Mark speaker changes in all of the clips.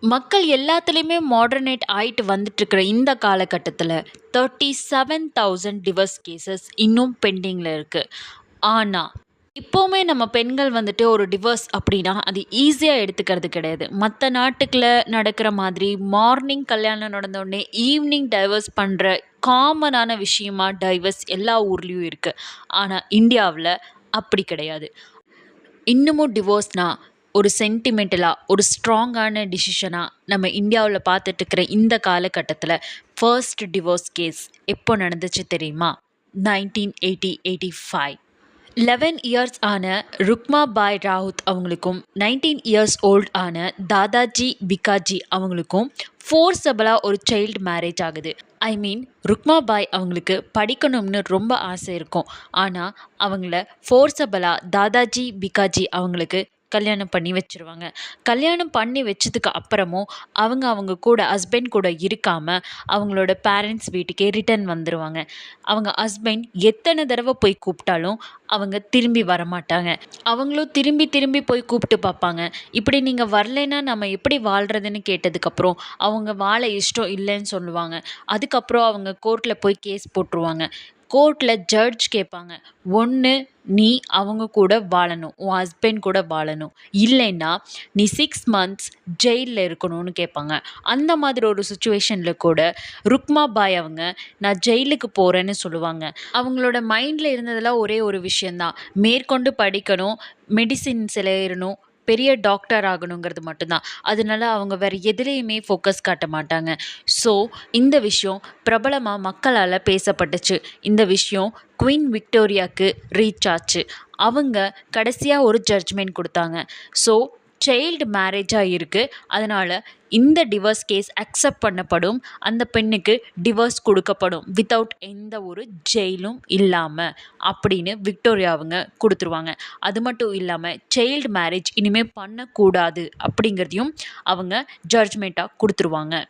Speaker 1: மக்கள் எல்லாத்துலேயுமே மாடர்னேட் ஆயிட்டு வந்துட்டுருக்கிற இந்த காலகட்டத்தில் 37,000 டிவர்ஸ் கேசஸ் இன்னும் பெண்டிங்கில் இருக்குது. ஆனால் இப்போவுமே நம்ம பெண்கள் வந்துட்டு ஒரு டிவர்ஸ் அப்படின்னா அது ஈஸியாக எடுத்துக்கிறது கிடையாது. மற்ற நாட்டுக்குள்ள நடக்கிற மாதிரி மார்னிங் கல்யாணம் நடந்தோடனே ஈவினிங் டைவர்ஸ் பண்ணுற காமனான விஷயமா டைவர்ஸ் எல்லா ஊர்லேயும் இருக்குது. ஆனால் இந்தியாவில் அப்படி கிடையாது. இன்னமும் டிவோர்ஸ்னால் ஒரு சென்டிமெண்டலாக ஒரு ஸ்ட்ராங்கான டிசிஷனாக நம்ம இந்தியாவில் பார்த்துட்ருக்கிற இந்த காலகட்டத்தில் ஃபர்ஸ்ட் டிவோர்ஸ் கேஸ் எப்போ நடந்துச்சு தெரியுமா? 1985. 11 இயர்ஸ் ஆன ருக்மா பாய் ராவுத் அவங்களுக்கும் 19 இயர்ஸ் ஓல்ட் ஆன தாதாஜி பிகாஜி அவங்களுக்கும் ஃபோர்ஸபிளாக ஒரு சைல்டு மேரேஜ் ஆகுது. ஐ மீன் ருக்மா பாய் அவங்களுக்கு படிக்கணும்னு ரொம்ப ஆசை இருக்கும். ஆனால் அவங்கள ஃபோர்ஸபிளாக தாதாஜி பிகாஜி அவங்களுக்கு கல்யாணம் பண்ணி வச்சுருவாங்க. கல்யாணம் பண்ணி வச்சதுக்கு அப்புறமும் அவங்க கூட ஹஸ்பண்ட் கூட இருக்காமல் அவங்களோட பேரண்ட்ஸ் வீட்டுக்கே ரிட்டர்ன் வந்துடுவாங்க. அவங்க ஹஸ்பண்ட் எத்தனை தடவை போய் கூப்பிட்டாலும் அவங்க திரும்பி வரமாட்டாங்க. அவங்களும் திரும்பி திரும்பி போய் கூப்பிட்டு பார்ப்பாங்க. இப்படி நீங்கள் வரலைன்னா நம்ம எப்படி வாழ்கிறதுன்னு கேட்டதுக்கப்புறம் அவங்க வாழ இஷ்டம் இல்லைன்னு சொல்லுவாங்க. அதுக்கப்புறம் அவங்க கோர்ட்டில் போய் கேஸ் போட்டுருவாங்க. கோர்ட்டில் ஜட்ஜ் கேட்பாங்க, ஒன்று நீ அவங்க கூட வாழணும், உன் ஹஸ்பண்ட் கூட வாழணும், இல்லைன்னா நீ 6 months ஜெயிலில் இருக்கணும்னு கேட்பாங்க. அந்த மாதிரி ஒரு சுச்சுவேஷனில் கூட ருக்மா பாய் அவங்க நான் ஜெயிலுக்கு போகிறேன்னு சொல்லுவாங்க. அவங்களோட மைண்டில் இருந்ததெல்லாம் ஒரே ஒரு விஷயந்தான், மேற்கொண்டு படிக்கணும், மெடிசின்ஸில் ஏறணும், பெரிய டாக்டர் ஆகணுங்கிறது மட்டும்தான். அதனால அவங்க வேறு எதுலேயுமே ஃபோக்கஸ் காட்ட மாட்டாங்க. ஸோ இந்த விஷயம் பிரபலமாக மக்களால் பேசப்பட்டுச்சு. இந்த விஷயம் குவீன் விக்டோரியாவுக்கு ரீச் ஆச்சு. அவங்க கடைசியாக ஒரு ஜட்ஜ்மெண்ட் கொடுத்தாங்க. ஸோ சைல்டு மேரேஜாக இருக்குது, அதனால் இந்த டிவோர்ஸ் கேஸ் அக்செப்ட் பண்ணப்படும், அந்த பெண்ணுக்கு டிவோர்ஸ் கொடுக்கப்படும் வித்தவுட் எந்த ஒரு ஜெயிலும் இல்லாமல் அப்படின்னு விக்டோரியா அவங்க கொடுத்துருவாங்க. அது மட்டும் இல்லாமல் சைல்டு மேரேஜ் இனிமேல் பண்ணக்கூடாது அப்படிங்கிறதையும் அவங்க ஜட்ஜ்மெண்ட்டாக கொடுத்துருவாங்க.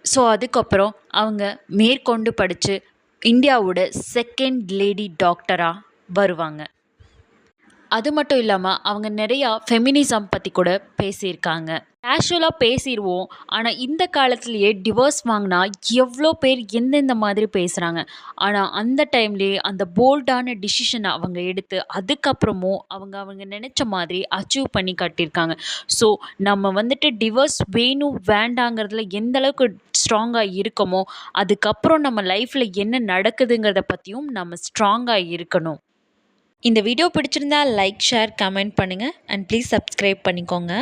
Speaker 1: ஸோ அதுக்கப்புறம் அவங்க மேற்கொண்டு படித்து இந்தியாவோட செகண்ட் லேடி டாக்டராக வருவாங்க. அது மட்டும் இல்லாமல் அவங்க நிறையா ஃபெமினிசம் பற்றி கூட பேசியிருக்காங்க. கேஷுவலாக பேசிடுவோம், ஆனால் இந்த காலத்துலேயே டிவோர்ஸ் வாங்கினா எவ்வளோ பேர் எந்தெந்த மாதிரி பேசுகிறாங்க. ஆனால் அந்த டைம்லேயே அந்த போல்டான டிசிஷனை அவங்க எடுத்து அதுக்கப்புறமும் அவங்க நினச்ச மாதிரி அச்சீவ் பண்ணி காட்டியிருக்காங்க. ஸோ நம்ம வந்துட்டு டிவோர்ஸ் வேணும் வேண்டாங்கிறதுல எந்த அளவுக்கு ஸ்ட்ராங்காக இருக்கமோ, அதுக்கப்புறம் நம்ம லைஃப்பில் என்ன நடக்குதுங்கிறத பற்றியும் நம்ம ஸ்ட்ராங்காக இருக்கணும். இந்த வீடியோ பிடிச்சிருந்தா லைக், ஷேர், கமெண்ட் பண்ணுங்கள் அண்ட் ப்ளீஸ் சப்ஸ்கிரைப் பண்ணிக்கோங்க.